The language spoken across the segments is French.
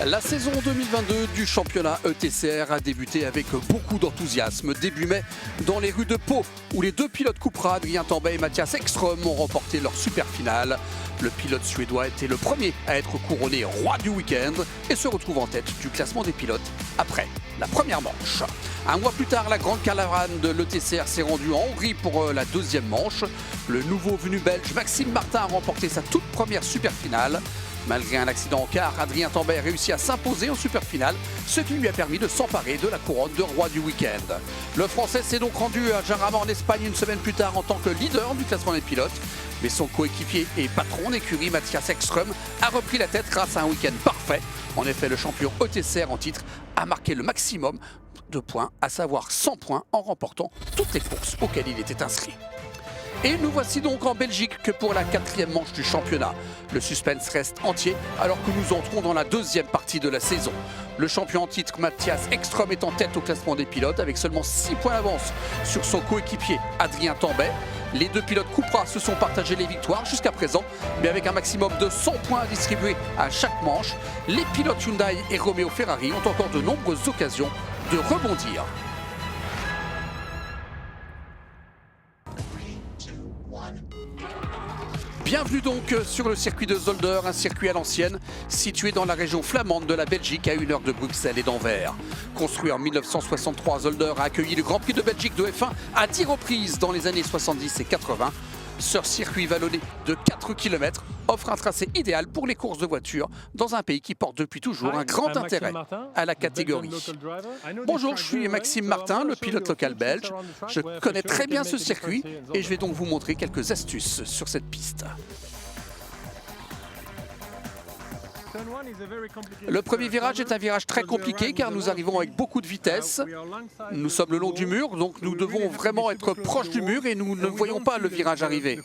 La saison 2022 du championnat ETCR a débuté avec beaucoup d'enthousiasme. Début mai, dans les rues de Pau, où les deux pilotes Cupra, Adrien Tambay et Mattias Ekström, ont remporté leur super finale. Le pilote suédois était le premier à être couronné roi du week-end et se retrouve en tête du classement des pilotes après la première manche. Un mois plus tard, la grande caravane de l'ETCR s'est rendue en Hongrie pour la deuxième manche. Le nouveau venu belge Maxime Martin a remporté sa toute première super finale. Malgré un accident en car, Adrien Tambay a réussi à s'imposer en super finale, ce qui lui a permis de s'emparer de la couronne de roi du week-end. Le Français s'est donc rendu à Jarama en Espagne une semaine plus tard en tant que leader du classement des pilotes. Mais son coéquipier et patron d'écurie Mattias Ekström a repris la tête grâce à un week-end parfait. En effet, le champion ETCR en titre a marqué le maximum de points, à savoir 100 points en remportant toutes les courses auxquelles il était inscrit. Et nous voici donc en Belgique que pour la quatrième manche du championnat. Le suspense reste entier alors que nous entrons dans la deuxième partie de la saison. Le champion en titre Mattias Ekström est en tête au classement des pilotes avec seulement 6 points d'avance sur son coéquipier Adrien Tambay. Les deux pilotes Cupra se sont partagés les victoires jusqu'à présent, mais avec un maximum de 100 points distribués à chaque manche. Les pilotes Hyundai et Romeo Ferrari ont encore de nombreuses occasions de rebondir. Bienvenue donc sur le circuit de Zolder, un circuit à l'ancienne, situé dans la région flamande de la Belgique à 1 heure de Bruxelles et d'Anvers. Construit en 1963, Zolder a accueilli le Grand Prix de Belgique de F1 à 10 reprises dans les années 70 et 80. Ce circuit vallonné de 4 km offre un tracé idéal pour les courses de voitures dans un pays qui porte depuis toujours un grand intérêt à la catégorie. Bonjour, je suis Maxime Martin, le pilote local belge. Je connais très bien ce circuit et je vais donc vous montrer quelques astuces sur cette piste. Le premier virage est un virage très compliqué car nous arrivons avec beaucoup de vitesse. Nous sommes le long du mur, donc nous devons vraiment être proche du mur et nous ne voyons pas le virage arriver.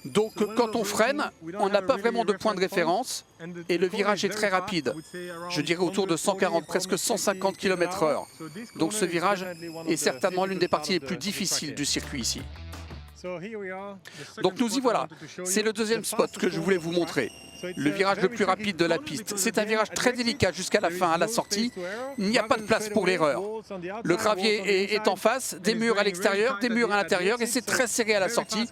Donc quand on freine, on n'a pas vraiment de point de référence et le virage est très rapide. Je dirais autour de 140, presque 150 km/h. Donc ce virage est certainement l'une des parties les plus difficiles du circuit ici. Donc nous y voilà, c'est le deuxième spot que je voulais vous montrer. Le virage le plus rapide de la piste. C'est un virage très délicat jusqu'à la fin, à la sortie. Il n'y a pas de place pour l'erreur. Le gravier est en face, des murs à l'extérieur, des murs à l'intérieur et c'est très serré à la sortie.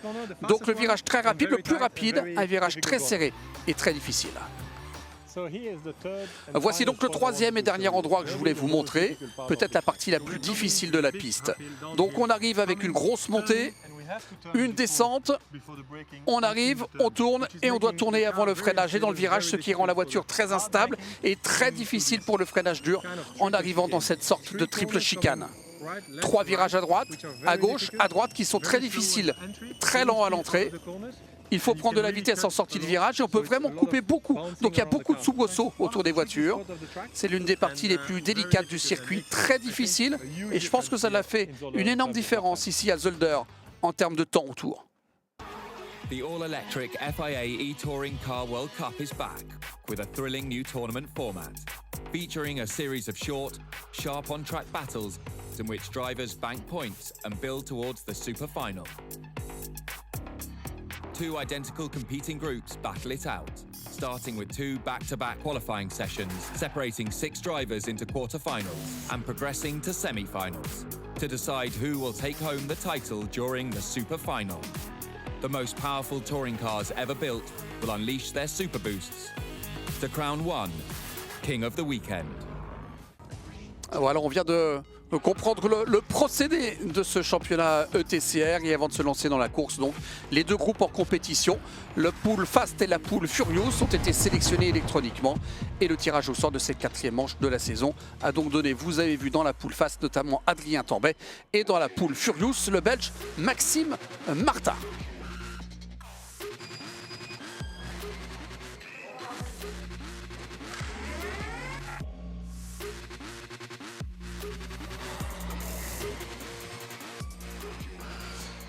Donc le virage très rapide, le plus rapide, un virage très serré et très difficile. Voici donc le troisième et dernier endroit que je voulais vous montrer, peut-être la partie la plus difficile de la piste. Donc on arrive avec une grosse montée, une descente, on arrive, on tourne et on doit tourner avant le freinage et dans le virage, ce qui rend la voiture très instable et très difficile pour le freinage dur en arrivant dans cette sorte de triple chicane. 3 virages à droite, à gauche, à droite qui sont très difficiles, très lents à l'entrée. Il faut prendre de la vitesse en sortie de virage et on peut vraiment couper beaucoup. Donc il y a beaucoup de soubresauts autour des voitures. C'est l'une des parties les plus délicates du circuit, très difficile. Et je pense que ça l'a fait une énorme différence ici à Zolder en termes de temps autour. The all-electric FIA e-Touring Car World Cup is back with a thrilling new tournament format, featuring a series of short, sharp on-track battles in which drivers bank points and build towards the super final. 2 identical competing groups battle it out, starting with 2 back-to-back qualifying sessions, separating 6 drivers into quarter-finals and progressing to semi-finals to decide who will take home the title during the super final. The most powerful touring cars ever built will unleash their super boosts to crown one King of the Weekend. Voilà, on vient de comprendre le procédé de ce championnat ETCR et avant de se lancer dans la course, donc les deux groupes en compétition, le pool Fast et la pool Furious, ont été sélectionnés électroniquement et le tirage au sort de cette 4e manche de la saison a donc donné, vous avez vu dans la pool Fast notamment Adrien Tambay et dans la pool Furious le Belge Maxime Martin.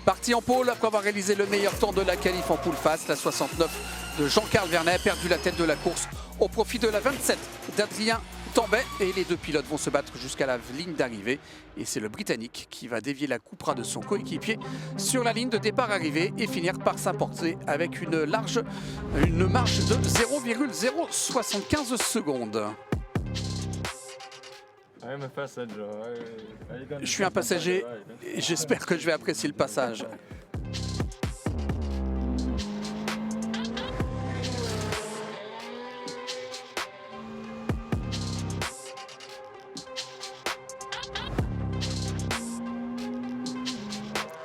Parti en pôle après avoir réalisé le meilleur temps de la qualif en poule fast, la 69 de Jean-Carl Vernet a perdu la tête de la course au profit de la 27 d'Adrien Tambay et les deux pilotes vont se battre jusqu'à la ligne d'arrivée et c'est le Britannique qui va dévier la Cupra de son coéquipier sur la ligne de départ-arrivée et finir par s'importer avec une marge de 0,075 secondes. Je suis un passager et j'espère que je vais apprécier le passage.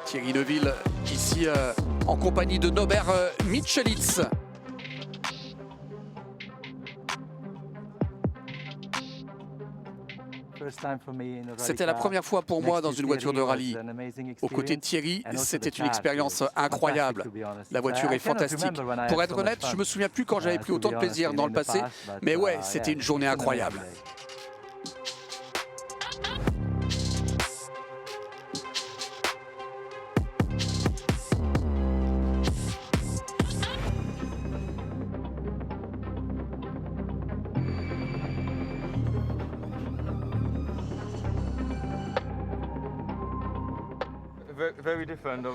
Thierry Neuville, ici en compagnie de Norbert Michelitz. C'était la première fois pour moi dans une voiture de rallye. Aux côtés de Thierry, c'était une expérience incroyable. La voiture est fantastique. Pour être honnête, je ne me souviens plus quand j'avais pris autant de plaisir dans le passé, mais ouais, c'était une journée incroyable.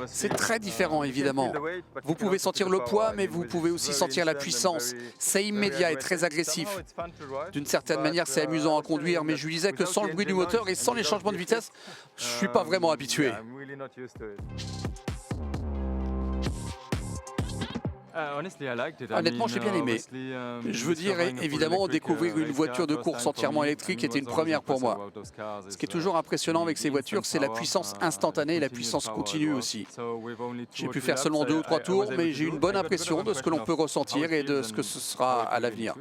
C'est très différent, évidemment. Vous pouvez sentir le poids, mais vous pouvez aussi sentir la puissance. C'est immédiat et très agressif. D'une certaine manière, c'est amusant à conduire, mais je lui disais que sans le bruit du moteur et sans les changements de vitesse, je ne suis pas vraiment habitué. Honnêtement, j'ai bien aimé. Je veux dire, évidemment, découvrir une voiture de course entièrement électrique était une première pour moi. Ce qui est toujours impressionnant avec ces voitures, c'est la puissance instantanée et la puissance continue aussi. J'ai pu faire seulement 2 ou 3 tours, mais j'ai une bonne impression de ce que l'on peut ressentir et de ce que ce sera à l'avenir.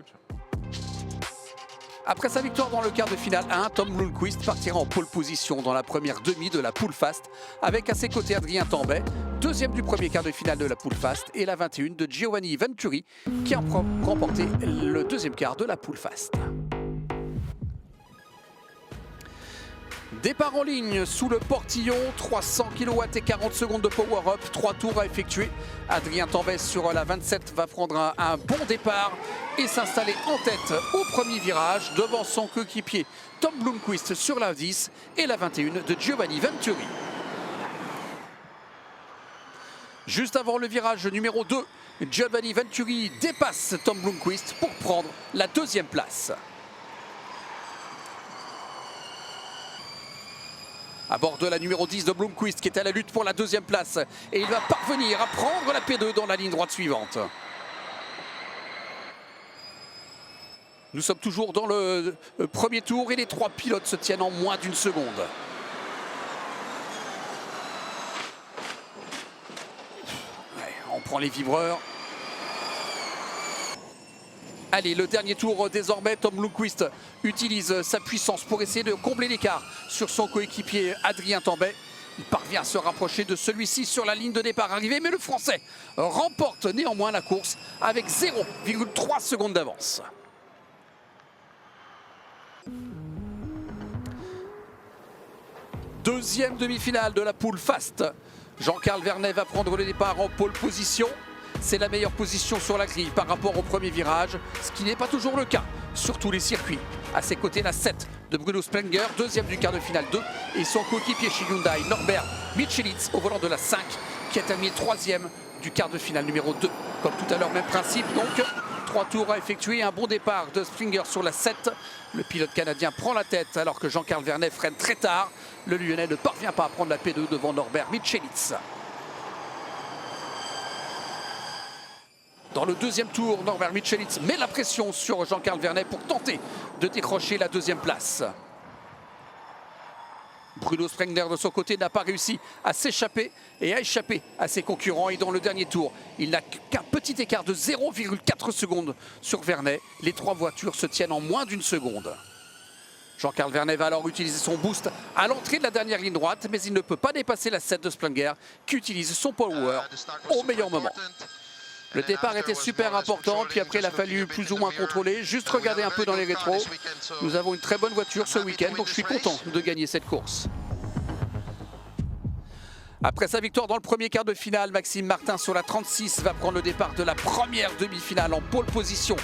Après sa victoire dans le quart de finale 1, Tom Blomqvist partira en pole position dans la première demi de la Poule Fast avec à ses côtés Adrien Tambay, deuxième du premier quart de finale de la Poule Fast et la 21 de Giovanni Venturi qui a remporté le deuxième quart de la Poule Fast. Départ en ligne sous le portillon, 300 kW et 40 secondes de power-up, 3 tours à effectuer. Adrien Tambay sur la 27 va prendre un bon départ et s'installer en tête au premier virage devant son coéquipier Tom Blomqvist sur la 10 et la 21 de Giovanni Venturi. Juste avant le virage numéro 2, Giovanni Venturi dépasse Tom Blomqvist pour prendre la deuxième place. À bord de la numéro 10 de Blomqvist qui est à la lutte pour la deuxième place. Et il va parvenir à prendre la P2 dans la ligne droite suivante. Nous sommes toujours dans le premier tour et les 3 pilotes se tiennent en moins d'une seconde. Ouais, on prend les vibreurs. Allez, le dernier tour désormais, Tom Blomqvist utilise sa puissance pour essayer de combler l'écart sur son coéquipier Adrien Tambay. Il parvient à se rapprocher de celui-ci sur la ligne de départ arrivée, mais le Français remporte néanmoins la course avec 0,3 secondes d'avance. Deuxième demi-finale de la Poule Fast. Jean-Carl Vernet va prendre le départ en pole position. C'est la meilleure position sur la grille par rapport au premier virage, ce qui n'est pas toujours le cas sur tous les circuits. À ses côtés, la 7 de Bruno Sprenger, deuxième du quart de finale 2, et son coéquipier chez Hyundai, Norbert Michelitz, au volant de la 5, qui a terminé troisième du quart de finale numéro 2. Comme tout à l'heure, même principe, donc 3 tours à effectuer, un bon départ de Sprenger sur la 7. Le pilote canadien prend la tête alors que Jean-Carl Vernet freine très tard. Le Lyonnais ne parvient pas à prendre la P2 devant Norbert Michelitz. Dans le deuxième tour, Norbert Michelitz met la pression sur Jean-Carl Vernet pour tenter de décrocher la deuxième place. Bruno Sprenger de son côté n'a pas réussi à s'échapper et à échapper à ses concurrents. Et dans le dernier tour, il n'a qu'un petit écart de 0,4 secondes sur Vernet. Les 3 voitures se tiennent en moins d'une seconde. Jean-Carl Vernet va alors utiliser son boost à l'entrée de la dernière ligne droite, mais il ne peut pas dépasser la 7 de Sprenger qui utilise son power au meilleur moment. Le départ était super important, puis après il a fallu plus ou moins contrôler, juste regarder un peu dans les rétros. Nous avons une très bonne voiture ce week-end, donc je suis content de gagner cette course. Après sa victoire dans le premier quart de finale, Maxime Martin sur la 36 va prendre le départ de la première demi-finale en pole position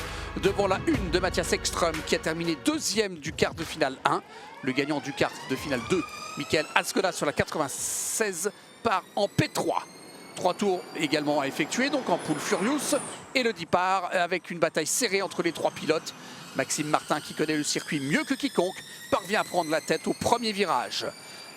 devant la 1 de Mathias Ekström qui a terminé deuxième du quart de finale 1. Le gagnant du quart de finale 2, Michael Haskoda sur la 96 part en P3. 3 tours également à effectuer, donc en poule Furious. Et le départ avec une bataille serrée entre les 3 pilotes. Maxime Martin, qui connaît le circuit mieux que quiconque, parvient à prendre la tête au premier virage.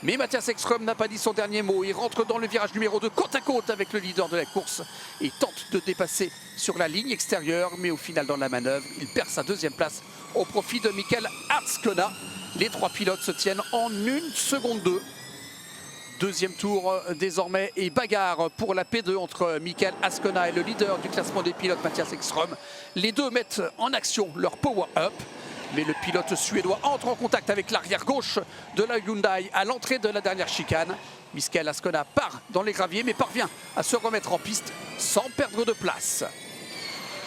Mais Mathias Ekström n'a pas dit son dernier mot. Il rentre dans le virage numéro 2 côte à côte avec le leader de la course et tente de dépasser sur la ligne extérieure. Mais au final, dans la manœuvre, il perd sa deuxième place au profit de Mikael Ascona. Les trois pilotes se tiennent en 1 seconde 2. Deuxième tour désormais et bagarre pour la P2 entre Mikael Ascona et le leader du classement des pilotes Mathias Ekström. Les deux mettent en action leur power-up. Mais le pilote suédois entre en contact avec l'arrière gauche de la Hyundai à l'entrée de la dernière chicane. Mikael Ascona part dans les graviers mais parvient à se remettre en piste sans perdre de place.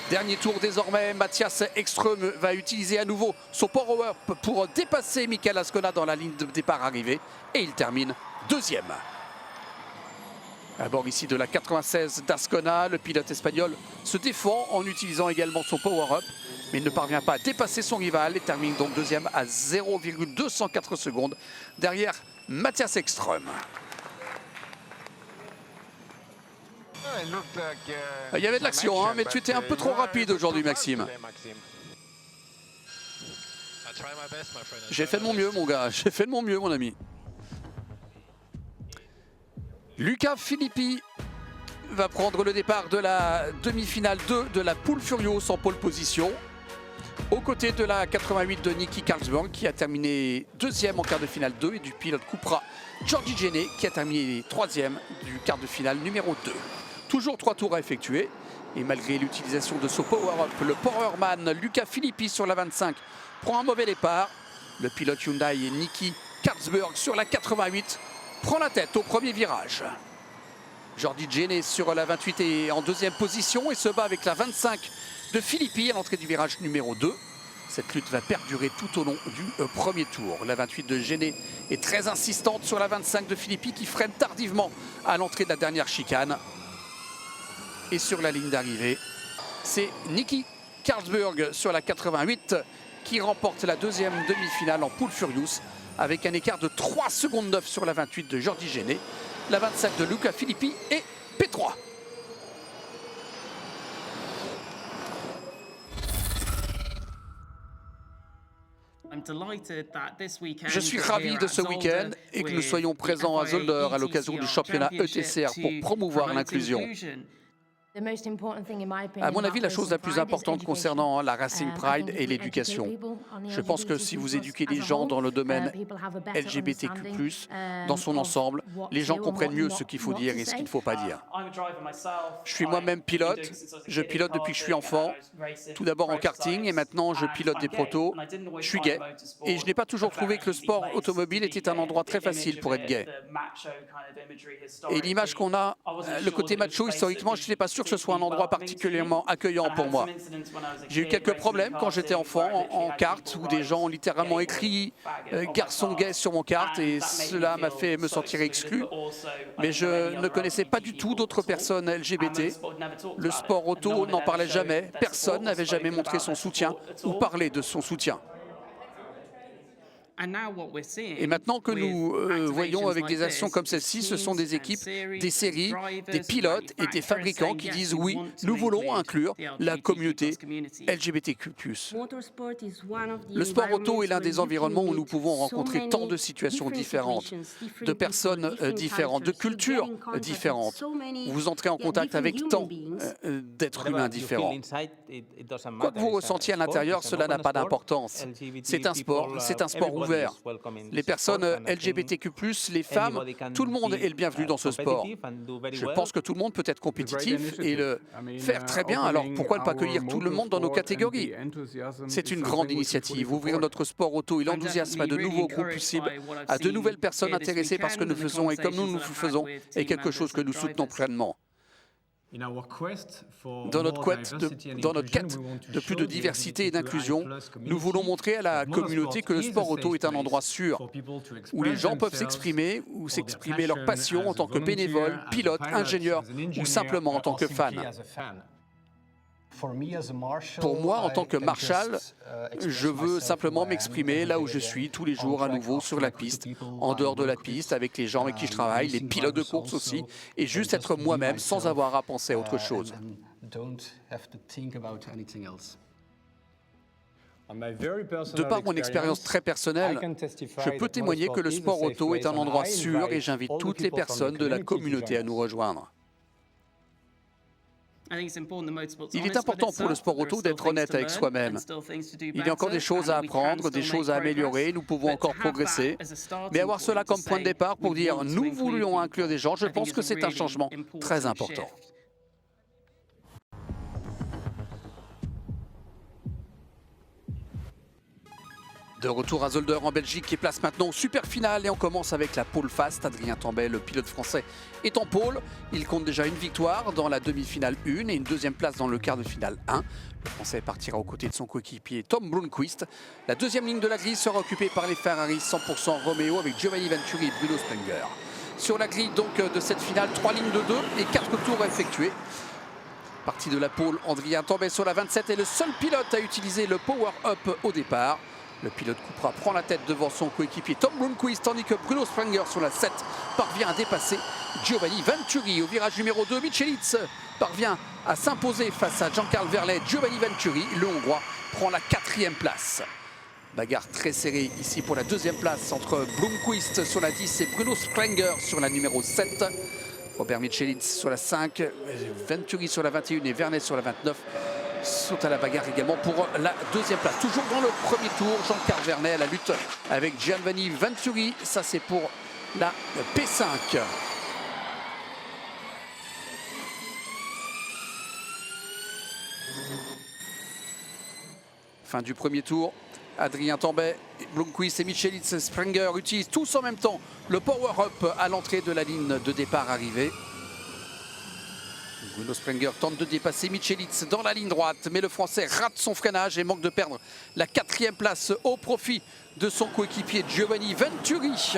Dernier tour désormais, Mathias Ekström va utiliser à nouveau son power-up pour dépasser Mikael Ascona dans la ligne de départ arrivée et il termine deuxième. À bord ici de la 96 d'Ascona, le pilote espagnol se défend en utilisant également son power-up, mais il ne parvient pas à dépasser son rival et termine donc deuxième à 0,204 secondes derrière Mathias Ekström. Il y avait de l'action, hein, mais tu étais un peu trop rapide aujourd'hui, Maxime. J'ai fait de mon mieux, mon gars. J'ai fait de mon mieux, mon ami. Luca Filippi va prendre le départ de la demi-finale 2 de la Poule Furious en pole position. Aux côtés de la 88 de Nicky Carlsberg qui a terminé deuxième en quart de finale 2 et du pilote Cupra Jordi Gene qui a terminé troisième du quart de finale numéro 2. Toujours 3 tours à effectuer et malgré l'utilisation de son power-up, le powerman Luca Filippi sur la 25 prend un mauvais départ. Le pilote Hyundai Nicky Carlsberg sur la 88 prend la tête au premier virage. Jordi Gene sur la 28 est en deuxième position et se bat avec la 25 de Filippi à l'entrée du virage numéro 2. Cette lutte va perdurer tout au long du premier tour. La 28 de Gene est très insistante sur la 25 de Filippi qui freine tardivement à l'entrée de la dernière chicane. Et sur la ligne d'arrivée, c'est Nicky Carlsberg sur la 88 qui remporte la deuxième demi-finale en Poule Furious avec un écart de 3 secondes 9 sur la 28 de Jordi Gene. La 25 de Luca Filippi et P3. Je suis ravi de ce week-end et que nous soyons présents à Zolder à l'occasion du championnat ETCR pour promouvoir l'inclusion. À mon avis, la chose la plus importante concernant la Racing Pride est l'éducation. Je pense que si vous éduquez les gens dans le domaine LGBTQ+, dans son ensemble, les gens comprennent mieux ce qu'il faut dire et ce qu'il ne faut pas dire. Je suis moi-même pilote. Je pilote depuis que je suis enfant. Tout d'abord en karting et maintenant je pilote des protos. Je suis gay et je n'ai pas toujours trouvé que le sport automobile était un endroit très facile pour être gay. Et l'image qu'on a, le côté macho, historiquement, je n'étais pas sûr que ce soit un endroit particulièrement accueillant pour moi. J'ai eu quelques problèmes quand j'étais enfant en kart où des gens ont littéralement écrit « garçon gay » sur mon kart et cela m'a fait me sentir exclu. Mais je ne connaissais pas du tout d'autres personnes LGBT. Le sport auto n'en parlait jamais. Personne n'avait jamais montré son soutien ou parlé de son soutien. Et maintenant que nous voyons avec des actions comme celle-ci, ce sont des équipes, des séries, des pilotes et des fabricants qui disent oui, nous voulons inclure la communauté LGBTQ+. Le sport auto est l'un des environnements où nous pouvons rencontrer tant de situations différentes, de personnes différentes, de cultures différentes. Vous entrez en contact avec tant d'êtres humains différents. Quoi que vous ressentiez à l'intérieur, cela n'a pas d'importance. C'est un sport ouvert. Les personnes LGBTQ+, les femmes, tout le monde est le bienvenu dans ce sport. Je pense que tout le monde peut être compétitif et le faire très bien, alors pourquoi ne pas accueillir tout le monde dans nos catégories? C'est une grande initiative. Ouvrir notre sport auto et l'enthousiasme à de nouveaux groupes possibles, à de nouvelles personnes intéressées par ce que nous faisons et comme nous le faisons, est quelque chose que nous soutenons pleinement. Dans notre quête de plus de diversité et d'inclusion, nous voulons montrer à la communauté que le sport auto est un endroit sûr, où les gens peuvent s'exprimer ou s'exprimer leur passion en tant que bénévole, pilote, ingénieur ou simplement en tant que fan. Pour moi, en tant que marshal, je veux simplement m'exprimer là où je suis tous les jours à nouveau sur la piste, en dehors de la piste, avec les gens avec qui je travaille, les pilotes de course aussi, et juste être moi-même sans avoir à penser à autre chose. De par mon expérience très personnelle, je peux témoigner que le sport auto est un endroit sûr et j'invite toutes les personnes de la communauté à nous rejoindre. Il est important pour le sport auto d'être honnête avec soi-même. Il y a encore des choses à apprendre, des choses à améliorer, nous pouvons encore progresser. Mais avoir cela comme point de départ pour dire « nous voulions inclure des gens », je pense que c'est un changement très important. De retour à Zolder en Belgique qui place maintenant au super final et on commence avec la pole fast. Adrien Tambay, le pilote français, est en pole. Il compte déjà une victoire dans la demi-finale 1 et une deuxième place dans le quart de finale 1. Le français partira aux côtés de son coéquipier Tom Blomqvist. La deuxième ligne de la grille sera occupée par les Ferrari 100% Romeo avec Giovanni Venturi et Bruno Sprenger. Sur la grille donc de cette finale, 3 lignes de 2 et 4 tours effectués. Partie de la pole, Adrien Tambay sur la 27 est le seul pilote à utiliser le power-up au départ. Le pilote Cupra prend la tête devant son coéquipier Tom Blomqvist, tandis que Bruno Sprenger sur la 7 parvient à dépasser Giovanni Venturi. Au virage numéro 2, Michelitz parvient à s'imposer face à Jean-Carl Verlet. Giovanni Venturi, le Hongrois, prend la 4e place. Bagarre très serrée ici pour la 2e place entre Blomqvist sur la 10 et Bruno Sprenger sur la numéro 7. Robert Michelitz sur la 5, Venturi sur la 21 et Vernet sur la 29. Sont à la bagarre également pour la 2e place. Toujours dans le premier tour, Jean-Carl Vernet à la lutte avec Giovanni Venturi. Ça, c'est pour la P5. Fin du premier tour. Adrien Tambay, Blomqvist et Michelitz Sprenger utilisent tous en même temps le power-up à l'entrée de la ligne de départ arrivée. Bruno Sprenger tente de dépasser Michelitz dans la ligne droite, mais le Français rate son freinage et manque de perdre la 4e place au profit de son coéquipier Giovanni Venturi.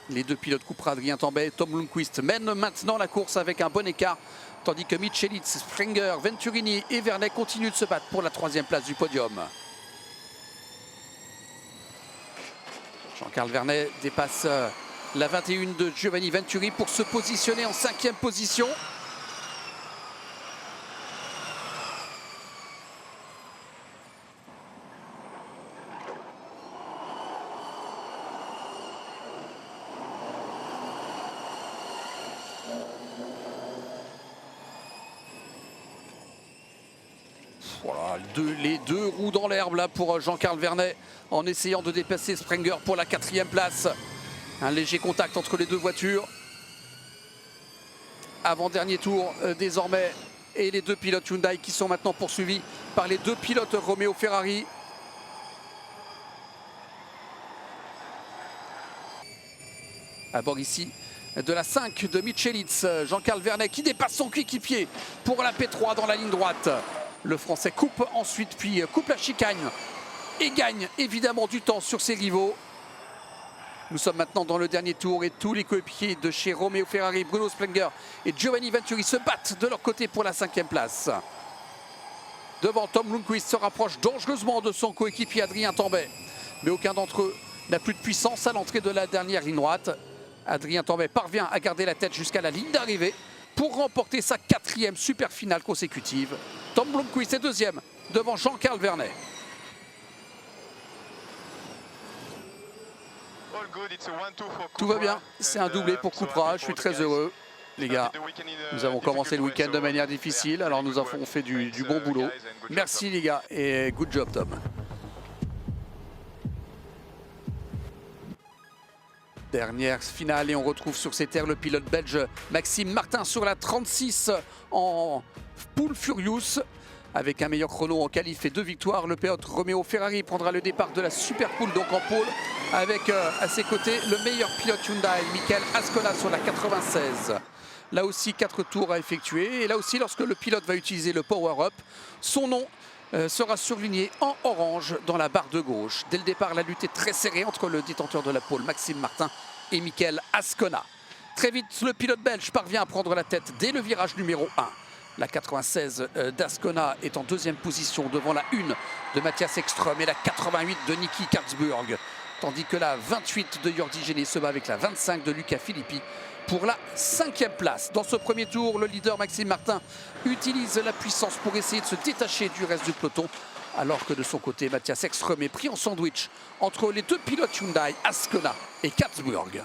Les deux pilotes Cupra, Adrien Tambay et Tom Blomqvist, mènent maintenant la course avec un bon écart, tandis que Michelitz, Sprenger, Venturini et Vernet continuent de se battre pour la 3e place du podium. Jean-Carl Vernet dépasse la 21 de Giovanni Venturi pour se positionner en 5e position. Voilà, les deux roues dans l'herbe là pour Jean-Carl Vernet en essayant de dépasser Sprenger pour la 4e place. Un léger contact entre les deux voitures. Avant-dernier tour désormais. Et les deux pilotes Hyundai qui sont maintenant poursuivis par les deux pilotes Romeo Ferrari. À bord ici de la 5 de Michelitz, Jean-Carl Vernet qui dépasse son coéquipier pour la P3 dans la ligne droite. Le Français coupe ensuite, puis coupe la chicane et gagne évidemment du temps sur ses rivaux. Nous sommes maintenant dans le dernier tour et tous les coéquipiers de chez Romeo Ferrari, Bruno Sprenger et Giovanni Venturi se battent de leur côté pour la 5e place. Devant, Tom Blomqvist se rapproche dangereusement de son coéquipier Adrien Tambay. Mais aucun d'entre eux n'a plus de puissance à l'entrée de la dernière ligne droite. Adrien Tambay parvient à garder la tête jusqu'à la ligne d'arrivée pour remporter sa 4e super finale consécutive. Tom Blomqvist est 2e devant Jean-Carl Vernet. Tout va bien, c'est un doublé pour Cupra, je suis très heureux. Les gars, nous avons commencé le week-end de manière difficile, alors nous avons fait du bon boulot. Merci les gars et good job Tom. Dernière finale et on retrouve sur ces terres le pilote belge Maxime Martin sur la 36 en Pool Furious. Avec un meilleur chrono en qualif et 2 victoires, le pilote Romeo Ferrari prendra le départ de la Super Pool, donc en pôle, avec à ses côtés le meilleur pilote Hyundai, Michael Ascona sur la 96. Là aussi 4 tours à effectuer et là aussi lorsque le pilote va utiliser le power-up, son nom sera surligné en orange dans la barre de gauche. Dès le départ, la lutte est très serrée entre le détenteur de la pole Maxime Martin et Michael Ascona. Très vite, le pilote belge parvient à prendre la tête dès le virage numéro 1. La 96 d'Ascona est en 2e position devant la 1 de Mathias Ekström et la 88 de Nicky Karlsburg. tandis que la 28 de Jordi Géné se bat avec la 25 de Luca Filippi pour la 5e place. Dans ce premier tour, le leader Maxime Martin utilise la puissance pour essayer de se détacher du reste du peloton, alors que de son côté, Mathias Ekström est pris en sandwich entre les deux pilotes Hyundai, Ascona et Katzburg.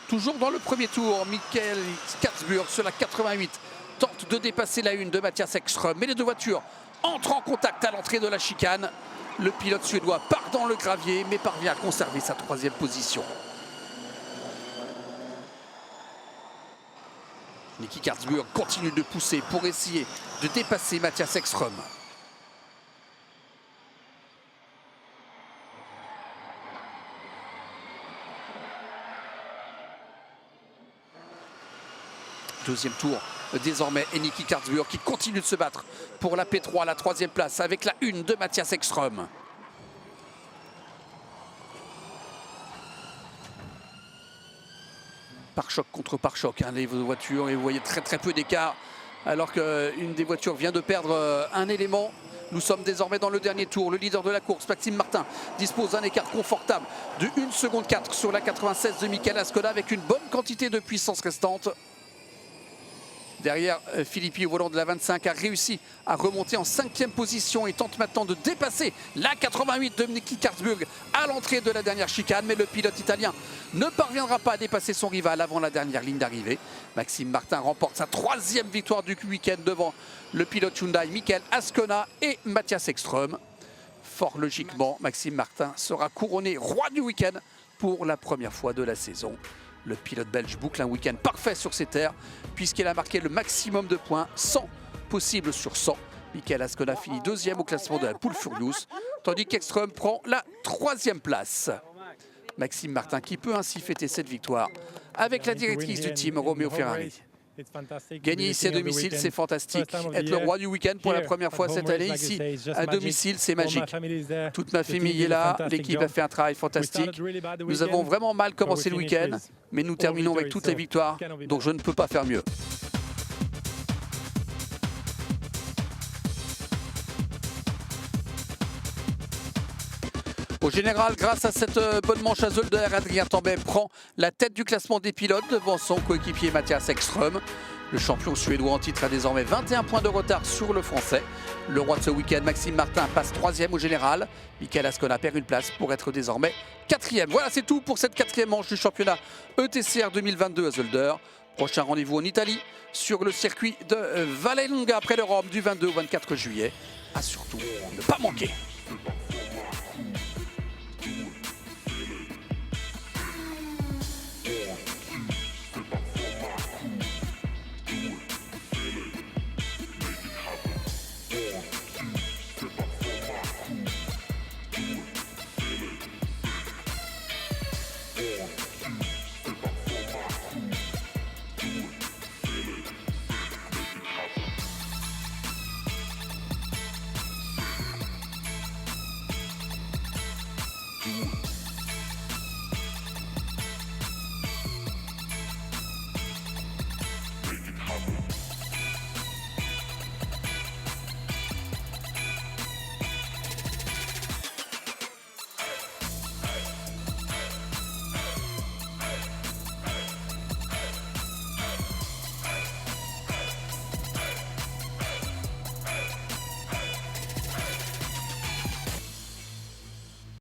Toujours dans le premier tour, Michael Katzburg sur la 88 tente de dépasser la 1 de Mathias Ekström, mais les deux voitures entrent en contact à l'entrée de la chicane. Le pilote suédois part dans le gravier, mais parvient à conserver sa 3e position. Nicky Katzburg continue de pousser pour essayer de dépasser Mathias Ekström. Deuxième tour désormais, et Nicky Katzburg qui continue de se battre pour la P3, la 3e place avec la 1 de Mathias Ekström. Pare-choc contre pare-choc, hein, les voitures, et vous voyez très peu d'écart alors qu'une des voitures vient de perdre un élément. Nous sommes désormais dans le dernier tour. Le leader de la course, Maxime Martin, dispose d'un écart confortable de 1 seconde 4 sur la 96 de Michael Ascona avec une bonne quantité de puissance restante. Derrière, Filippi au volant de la 25 a réussi à remonter en 5e position et tente maintenant de dépasser la 88 de Nicky Katzburg à l'entrée de la dernière chicane. Mais le pilote italien ne parviendra pas à dépasser son rival avant la dernière ligne d'arrivée. Maxime Martin remporte sa 3e victoire du week-end devant le pilote Hyundai Michael Ascona et Mathias Ekström. Fort logiquement, Maxime Martin sera couronné roi du week-end pour la première fois de la saison. Le pilote belge boucle un week-end parfait sur ses terres puisqu'il a marqué le maximum de points, 100 possibles sur 100. Michael Ascona finit 2e au classement de la Poule Furious, tandis qu'Ekström prend la 3e place. Maxime Martin qui peut ainsi fêter cette victoire avec la directrice du team, Romeo Ferrari. Gagner ici à domicile, c'est fantastique. Être le roi du week-end pour la première fois cette année ici à domicile, c'est magique. Toute ma famille est là, l'équipe a fait un travail fantastique. Nous avons vraiment mal commencé le week-end, mais nous terminons avec toutes les victoires, donc je ne peux pas faire mieux. Au général, grâce à cette bonne manche à Zolder, Adrien Tambay prend la tête du classement des pilotes devant son coéquipier Mathias Ekström. Le champion suédois en titre a désormais 21 points de retard sur le français. Le roi de ce week-end, Maxime Martin, passe 3e au général. Michael Ascona perd une place pour être désormais 4e. Voilà, c'est tout pour cette 4e manche du championnat ETCR 2022 à Zolder. Prochain rendez-vous en Italie sur le circuit de Vallelonga près de Rome du 22 au 24 juillet. À surtout ne pas manquer.